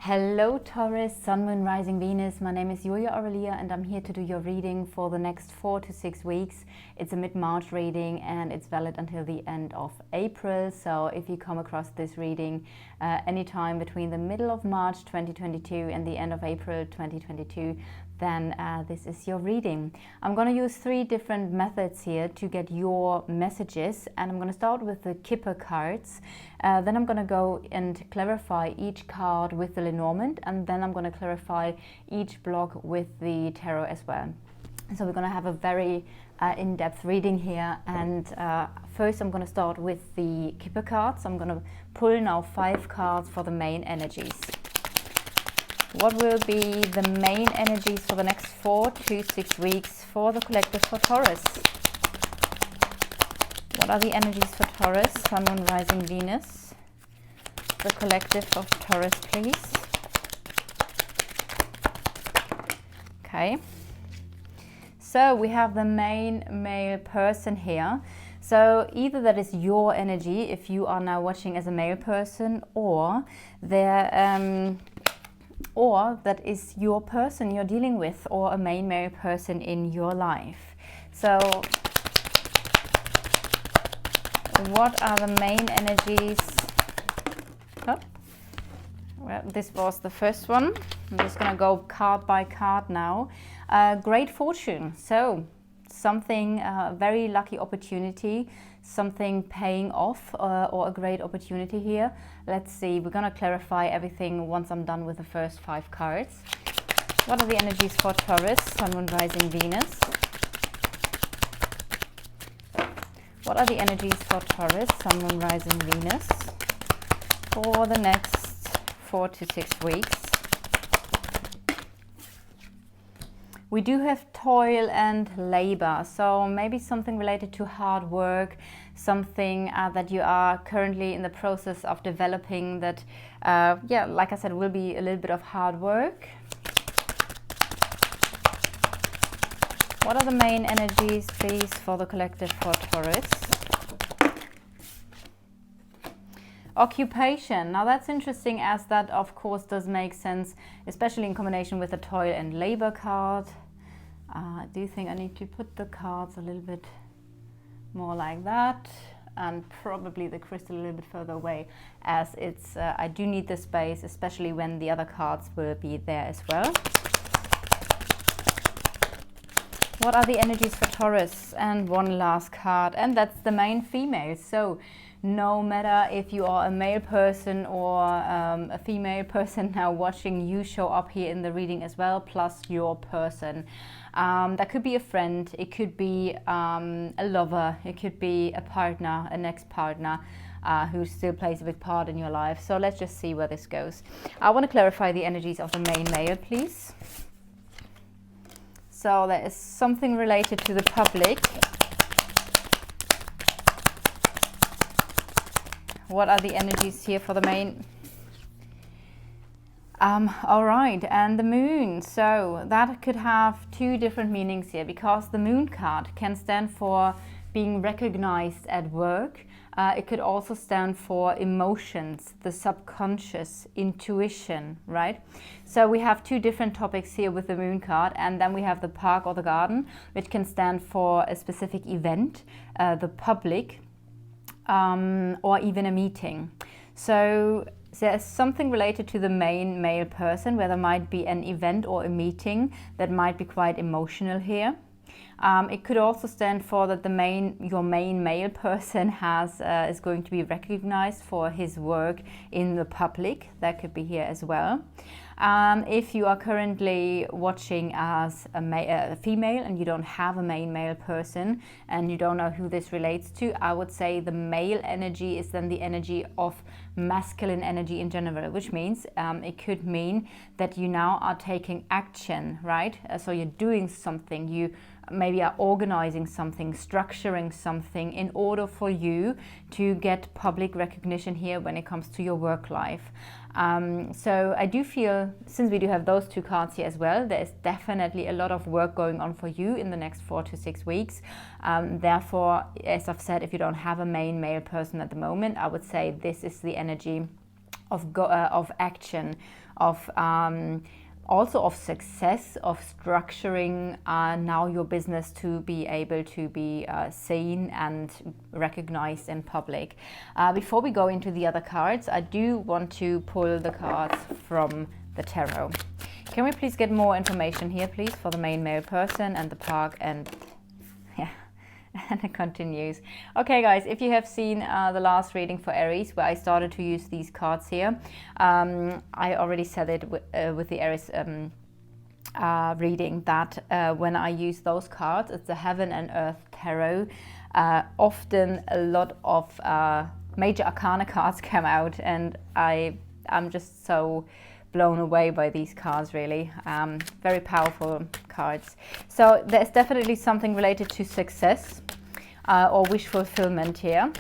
Hello Taurus, Sun, Moon, Rising, Venus. My name is Julia Aurelia and I'm here to do your reading for the next 4 to 6 weeks. It's a mid-March reading and it's valid until the end of April. So if you come across this reading anytime between the middle of March 2022 and the end of April 2022, then this is your reading. I'm going to use 3 different methods here to get your messages, and I'm going to start with the Kipper cards. Then I'm going to go and clarify each card with the Lenormand, and then I'm going to clarify each block with the tarot as well. So we're going to have a very in-depth reading here, and first I'm going to start with the Kipper cards. I'm going to pull now 5 cards for the main energies. What will be the main energies for the next 4 to 6 weeks for the collective for Taurus? What are the energies for Taurus, Sun, Moon, Rising, Venus? The collective of Taurus, please. Okay. So we have the main male person here. So either that is your energy if you are now watching as a male person, or that is your person you're dealing with, or a main male person in your life. So what are the main energies? Oh, well, this was the first one. I'm just going to go card by card now. Great fortune. So something, very lucky opportunity, something paying off, or a great opportunity here. Let's see, we're going to clarify everything once I'm done with the first 5 cards. What are the energies for Taurus, Sun, Moon, Rising, Venus? What are the energies for Taurus, Sun, Moon, Rising, Venus for the next 4 to 6 weeks? We do have toil and labor, so maybe something related to hard work, something that you are currently in the process of developing that, yeah, like I said, will be a little bit of hard work. What are the main energies, please, for the collective for Taurus? Occupation. Now that's interesting, as that of course does make sense, especially in combination with the toil and labor card. I do think I need to put the cards a little bit more like that, and probably the crystal a little bit further away, as it's I do need the space, especially when the other cards will be there as well. What are the energies for Taurus? And one last card, and that's the main female. So no matter if you are a male person or a female person now watching, you show up here in the reading as well, plus your person. That could be a friend, it could be a lover, it could be a partner, an ex-partner who still plays a big part in your life. So let's just see where this goes. I want to clarify the energies of the main male, please. So there is something related to the public. What are the energies here for the main? All right, and the moon. So that could have 2 different meanings here, because the moon card can stand for being recognized at work. It could also stand for emotions, the subconscious, intuition, right? So we have 2 different topics here with the moon card, and then we have the park or the garden, which can stand for a specific event, the public, or even a meeting. So there's something related to the main male person, where there might be an event or a meeting that might be quite emotional here. It could also stand for that your main male person is going to be recognized for his work in the public. That could be here as well. If you are currently watching as a female and you don't have a main male person and you don't know who this relates to, I would say the male energy is then the energy of masculine energy in general, which means it could mean that you now are taking action, right? So you're doing something, you maybe are organizing something, structuring something in order for you to get public recognition here when it comes to your work life. So I do feel, since we do have those 2 cards here as well, there is definitely a lot of work going on for you in the next 4 to 6 weeks. Therefore, as I've said, if you don't have a main male person at the moment, I would say this is the energy of action, of also of success, of structuring now your business to be able to be seen and recognized in public. Before we go into the other cards, I do want to pull the cards from the tarot. Can we please get more information here, please, for the main male person and the park and yeah. And it continues. Okay, guys, if you have seen the last reading for Aries, where I started to use these cards here, I already said it with the Aries reading that when I use those cards, it's the Heaven and Earth Tarot. Often a lot of major arcana cards come out, and I'm just so blown away by these cards, really. Very powerful cards. So there's definitely something related to success or wish fulfillment here.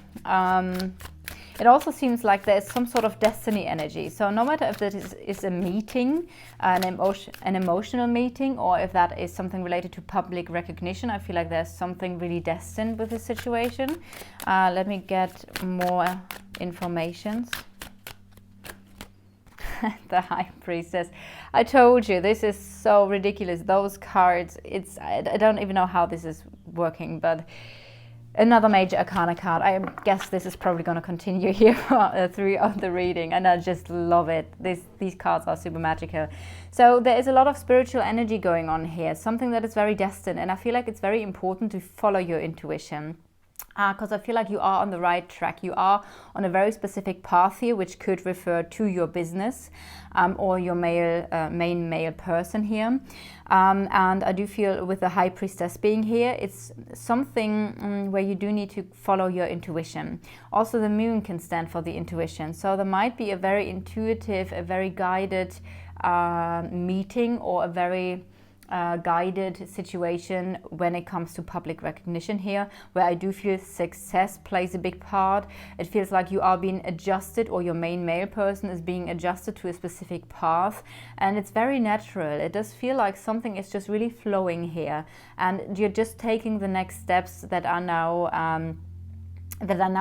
It also seems like there's some sort of destiny energy. So no matter if that is a meeting, an emotional meeting, or if that is something related to public recognition, I feel like there's something really destined with this situation. Let me get more information. The High Priestess. I told you, this is so ridiculous. Those cards, I don't even know how this is working, but another major arcana card. I guess this is probably going to continue here throughout the reading, and I just love it. These cards are super magical. So there is a lot of spiritual energy going on here, something that is very destined, and I feel like it's very important to follow your intuition. Because I feel like you are on the right track. You are on a very specific path here, which could refer to your business or your main male person here. And I do feel with the High Priestess being here, it's something where you do need to follow your intuition. Also, the moon can stand for the intuition. So there might be a very intuitive, a very guided meeting, or a very guided situation when it comes to public recognition here, where I do feel success plays a big part. It feels like you are being adjusted, or your main male person is being adjusted to a specific path, and it's very natural. It does feel like something is just really flowing here, and you're just taking the next steps that are now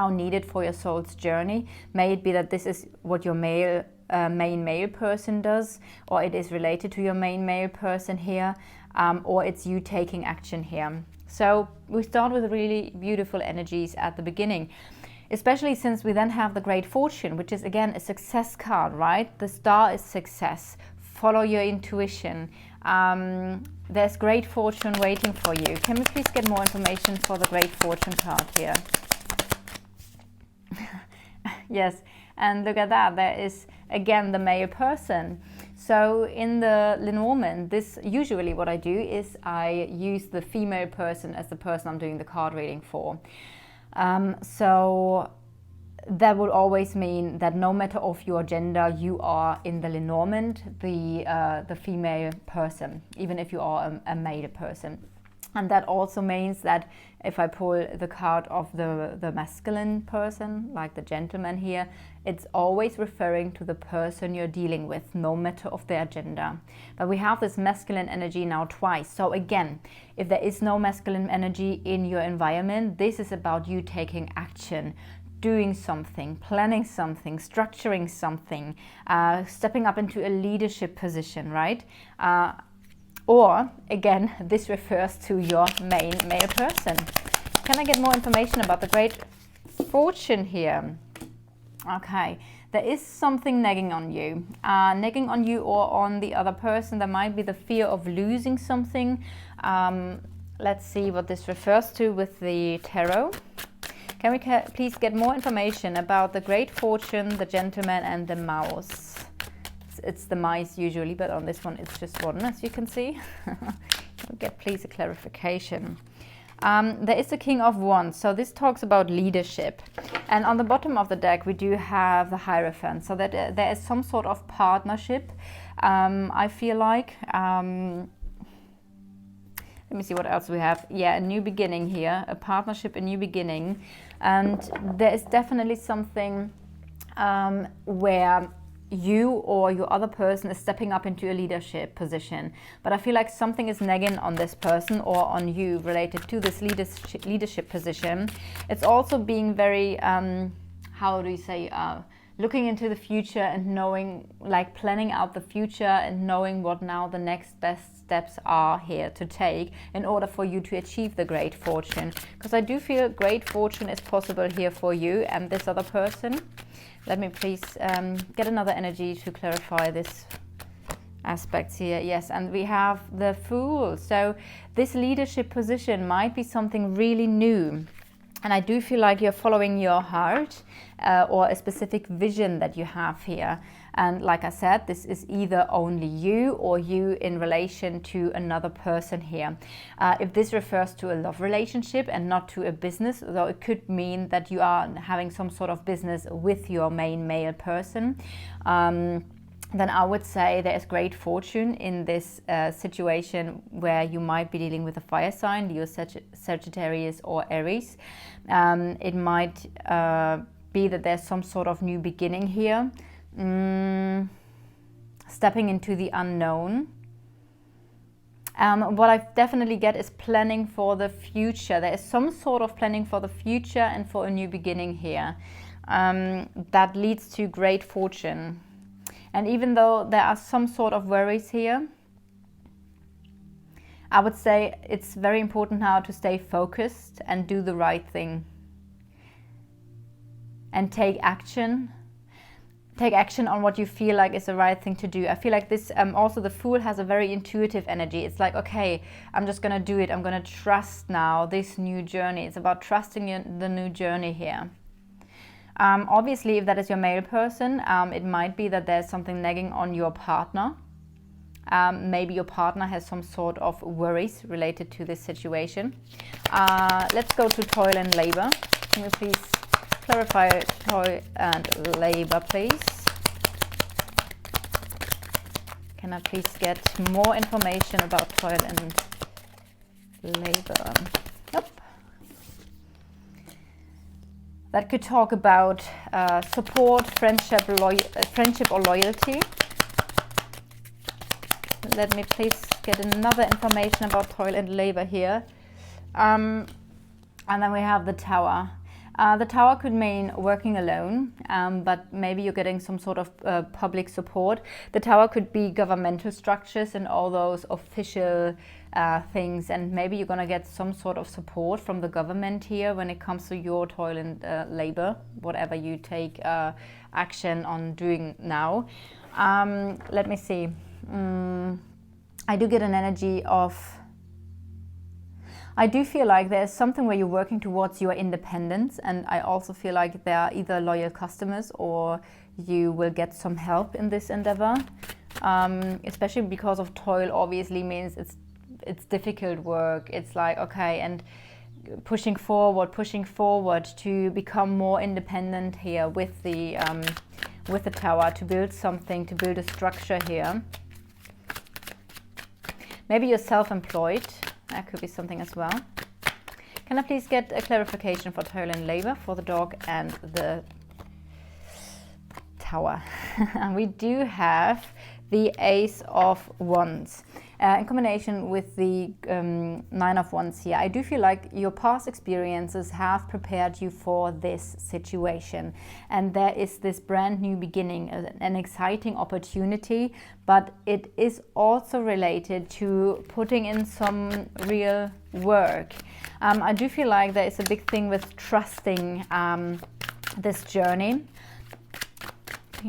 needed for your soul's journey. May it be that this is what your main male person does, or it is related to your main male person here, or it's you taking action here. So we start with really beautiful energies at the beginning, especially since we then have the Great Fortune, which is again a success card, right? The star is success. Follow your intuition. There's Great Fortune waiting for you. Can we please get more information for the Great Fortune card here? Yes, and look at that. There is again the male person. So in the Lenormand, this usually what I do is I use the female person as the person I'm doing the card reading for. So that would always mean that no matter of your gender, you are in the Lenormand the female person, even if you are a male person. And that also means that if I pull the card of the masculine person, like the gentleman here, it's always referring to the person you're dealing with, no matter of their gender. But we have this masculine energy now twice. So again, if there is no masculine energy in your environment, this is about you taking action, doing something, planning something, structuring something, stepping up into a leadership position, right? Or, again, this refers to your main male person. Can I get more information about the Great Fortune here? Okay, there is something nagging on you. Nagging on you or on the other person. There might be the fear of losing something. Let's see what this refers to with the tarot. Can we please get more information about the Great Fortune, the Gentleman, and the Mouse? It's the mice usually, but on this one it's just one, as you can see. We'll get please a clarification. There is the King of Wands, so this talks about leadership. And on the bottom of the deck we do have the Hierophant, so that there is some sort of partnership, I feel like. Let me see what else we have. Yeah, a new beginning here, a partnership, a new beginning. And there is definitely something where you or your other person is stepping up into a leadership position. But I feel like something is nagging on this person or on you related to this leadership position. It's also being very, how do you say, looking into the future and knowing, like planning out the future and knowing what now the next best steps are here to take in order for you to achieve the great fortune. Because I do feel great fortune is possible here for you and this other person. Let me please get another energy to clarify this aspects here. Yes, and we have the Fool. So this leadership position might be something really new. And I do feel like you're following your heart or a specific vision that you have here. And like I said, this is either only you or you in relation to another person here. If this refers to a love relationship and not to a business, though it could mean that you are having some sort of business with your main male person, then I would say there is great fortune in this situation where you might be dealing with a fire sign, Leo, Sagittarius or Aries. It might be that there's some sort of new beginning here, stepping into the unknown. What I definitely get is planning for the future. There is some sort of planning for the future and for a new beginning here that leads to great fortune. And even though there are some sort of worries here, I would say it's very important now to stay focused and do the right thing. And take action. Take action on what you feel like is the right thing to do. I feel like this, also the Fool has a very intuitive energy. It's like, okay, I'm just going to do it. I'm going to trust now this new journey. It's about trusting in the new journey here. Obviously, if that is your male person, it might be that there's something nagging on your partner. Maybe your partner has some sort of worries related to this situation. Let's go to toil and labor. Can you please clarify toil and labor, please? Can I please get more information about toil and labor? Nope. That could talk about support, friendship or loyalty. Let me please get another information about toil and labor here. And then we have the Tower. The Tower could mean working alone, but maybe you're getting some sort of public support. The Tower could be governmental structures and all those official things, and maybe you're going to get some sort of support from the government here when it comes to your toil and labor, whatever you take action on doing now. Let me see. I do get an energy of, I do feel like there's something where you're working towards your independence, and I also feel like there are either loyal customers or you will get some help in this endeavor, especially because of toil obviously means it's difficult work. It's like, okay, and pushing forward to become more independent here with the Tower, to build something, to build a structure here. Maybe you're self-employed. That could be something as well. Can I please get a clarification for toil and labor for the dog and the Tower? And we do have the Ace of Wands in combination with the Nine of Wands here. I do feel like your past experiences have prepared you for this situation, and there is this brand new beginning, an exciting opportunity, but it is also related to putting in some real work. I do feel like there is a big thing with trusting this journey.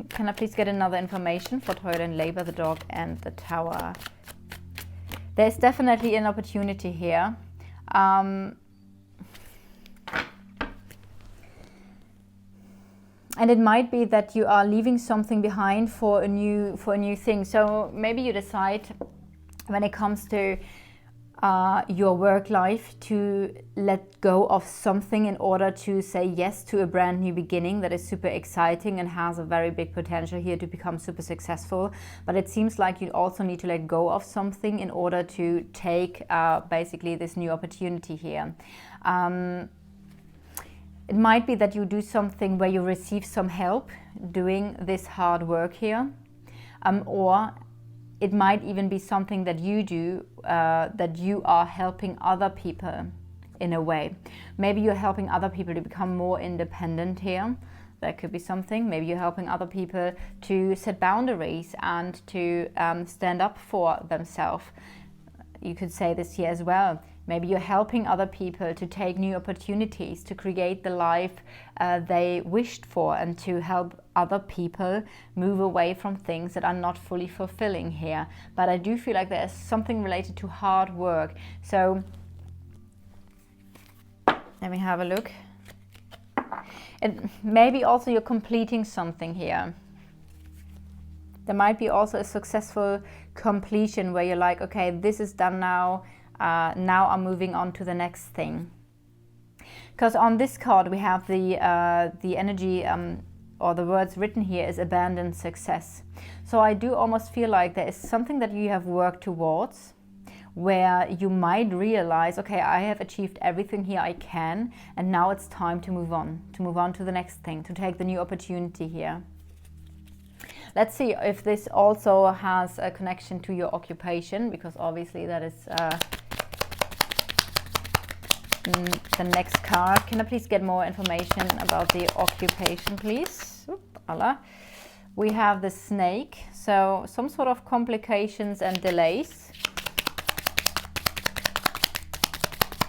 Can I please get another information for toil and labor, the dog and the Tower? There's definitely an opportunity here. And it might be that you are leaving something behind for a new thing. So maybe you decide when it comes to your work life to let go of something in order to say yes to a brand new beginning that is super exciting and has a very big potential here to become super successful. But it seems like you also need to let go of something in order to take basically this new opportunity here. It might be that you do something where you receive some help doing this hard work here, or it might even be something that you do, that you are helping other people in a way. Maybe you're helping other people to become more independent here. That could be something. Maybe you're helping other people to set boundaries and to stand up for themselves. You could say this here as well. Maybe you're helping other people to take new opportunities, to create the life they wished for, and to help other people move away from things that are not fully fulfilling here. But I do feel like there's something related to hard work. So let me have a look. And maybe also you're completing something here. There might be also a successful completion where you're like, okay, this is done now. Now I'm moving on to the next thing. Because on this card we have the energy or the words written here is abandoned success. So I do almost feel like there is something that you have worked towards, where you might realize, okay, I have achieved everything here I can, and now it's time to move on to the next thing, to take the new opportunity here. Let's see if this also has a connection to your occupation, because obviously that is the next card. Can I please get more information about the occupation, please? We have the snake, so some sort of complications and delays.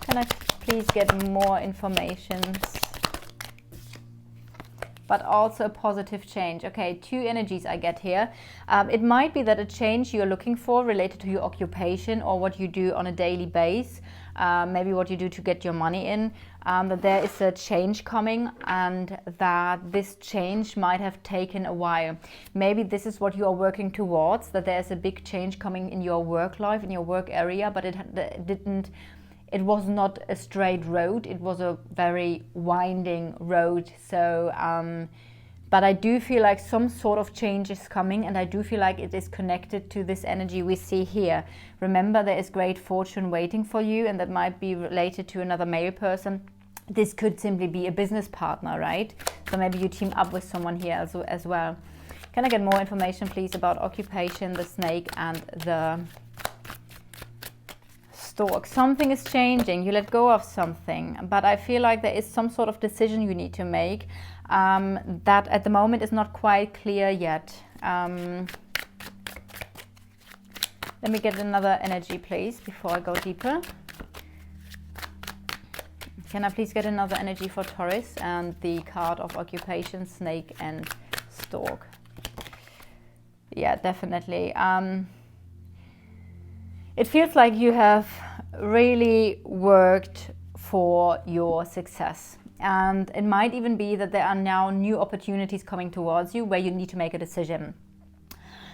Can I please get more information? But also a positive change. Okay, two energies I get here. It might be that a change you're looking for related to your occupation or what you do on a daily basis, maybe what you do to get your money in, that there is a change coming, and that this change might have taken a while. Maybe this is what you are working towards, that there's a big change coming in your work life, in your work area, but it was not a straight road, it was a very winding road. So, but I do feel like some sort of change is coming, and I do feel like it is connected to this energy we see here. Remember, there is great fortune waiting for you, and that might be related to another male person. This could simply be a business partner, right? So maybe you team up with someone here as well. Can I get more information, please, about occupation, the snake, and the stork? Something is changing, you let go of something, but I feel like there is some sort of decision you need to make that at the moment is not quite clear yet. Let me get another energy, please, before I go deeper. Can I please get another energy for Taurus and the card of occupation, snake and stork? Yeah, definitely. It feels like you have really worked for your success, and it might even be that there are now new opportunities coming towards you where you need to make a decision.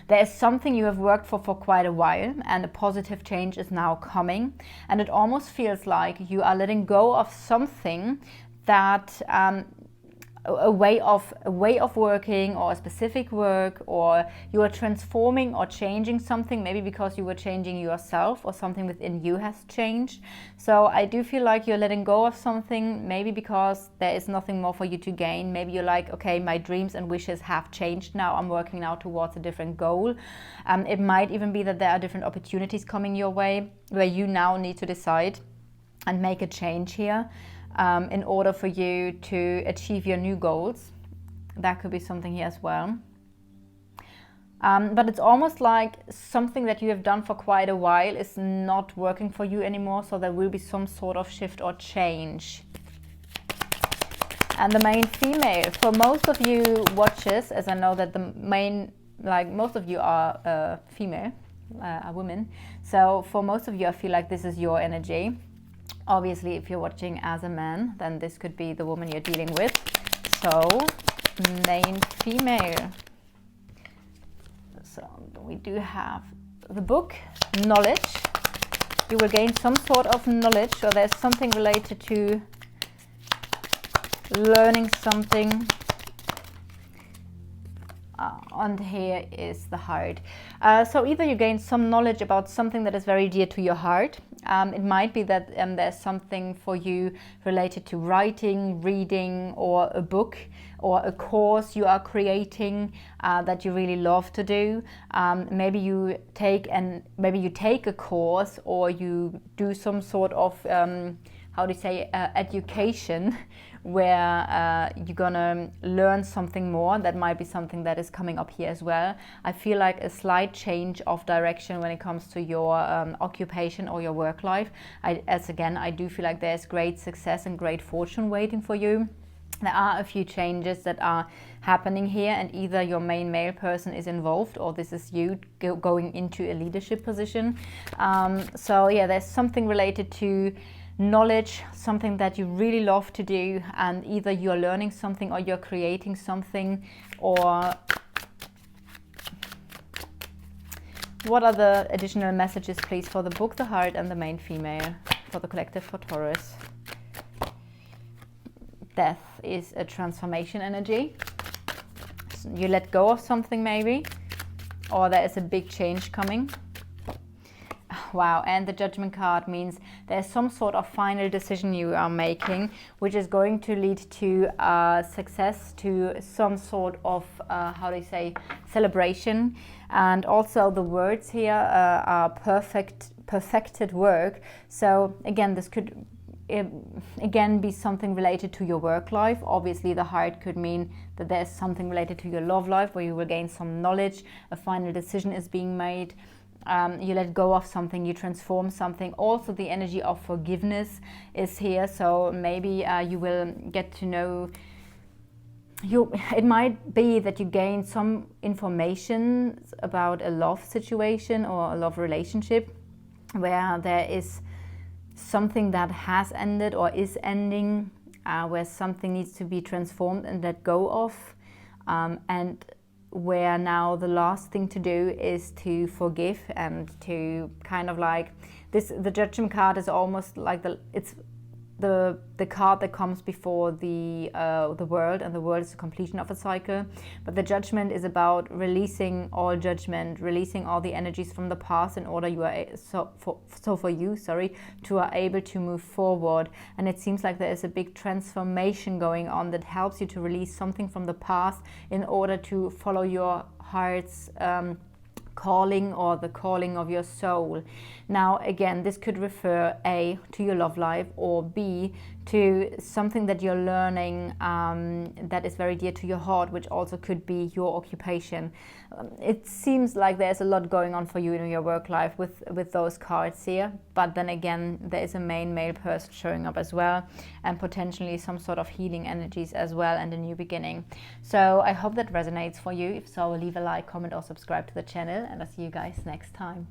There is something you have worked for quite a while, and a positive change is now coming, and it almost feels like you are letting go of something that a way of working, or a specific work, or you are transforming or changing something, maybe because you were changing yourself or something within you has changed. So I do feel like you're letting go of something, maybe because there is nothing more for you to gain. Maybe you're like, okay, my dreams and wishes have changed now, I'm working now towards a different goal. It might even be that there are different opportunities coming your way where you now need to decide and make a change here. In order for you to achieve your new goals. That could be something here as well. But it's almost like something that you have done for quite a while is not working for you anymore, so there will be some sort of shift or change. And the main female, for most of you watchers, as I know that the main, like most of you are female, are women, so for most of you I feel like this is your energy. Obviously, if you're watching as a man, then this could be the woman you're dealing with. So, main female. So, we do have the book, knowledge. You will gain some sort of knowledge, or there's something related to learning something. And here is the heart. So either you gain some knowledge about something that is very dear to your heart. It might be that there's something for you related to writing, reading, or a book, or a course you are creating that you really love to do. Maybe you take a course, or you do some sort of how to say, education, where you're gonna learn something more. That might be something that is coming up here as well. I feel like a slight change of direction when it comes to your occupation or your work life. I do feel like there's great success and great fortune waiting for you. There are a few changes that are happening here, and either your main male person is involved, or this is you going into a leadership position. So yeah, there's something related to knowledge, something that you really love to do, and either you're learning something or you're creating something. Or what are the additional messages, please, for the book, the heart, and the main female for the collective for Taurus? Death is a transformation energy. You let go of something maybe, or there is a big change coming. Wow, and the Judgment card means there's some sort of final decision you are making, which is going to lead to success, to some sort of, how do you say, celebration. And also the words here are perfected work. So again, this could again be something related to your work life. Obviously the heart could mean that there's something related to your love life, where you will gain some knowledge, a final decision is being made, you let go of something, you transform something. Also the energy of forgiveness is here, so maybe you will get to know it might be that you gain some information about a love situation or a love relationship where there is something that has ended or is ending, where something needs to be transformed and let go of, and where now the last thing to do is to forgive and to kind of like this. The Judgment card is almost like it's the card that comes before the world, and the world is the completion of a cycle. But the Judgment is about releasing all judgment, releasing all the energies from the past, in order you are for you to are able to move forward. And it seems like there is a big transformation going on that helps you to release something from the past in order to follow your heart's calling, or the calling of your soul. Now again, this could refer A, to your love life, or B, to something that you're learning that is very dear to your heart, which also could be your occupation. It seems like there's a lot going on for you in your work life with those cards here, but then again there is a main male person showing up as well, and potentially some sort of healing energies as well, and a new beginning. So I hope that resonates for you. If so, leave a like, comment, or subscribe to the channel, and I'll see you guys next time.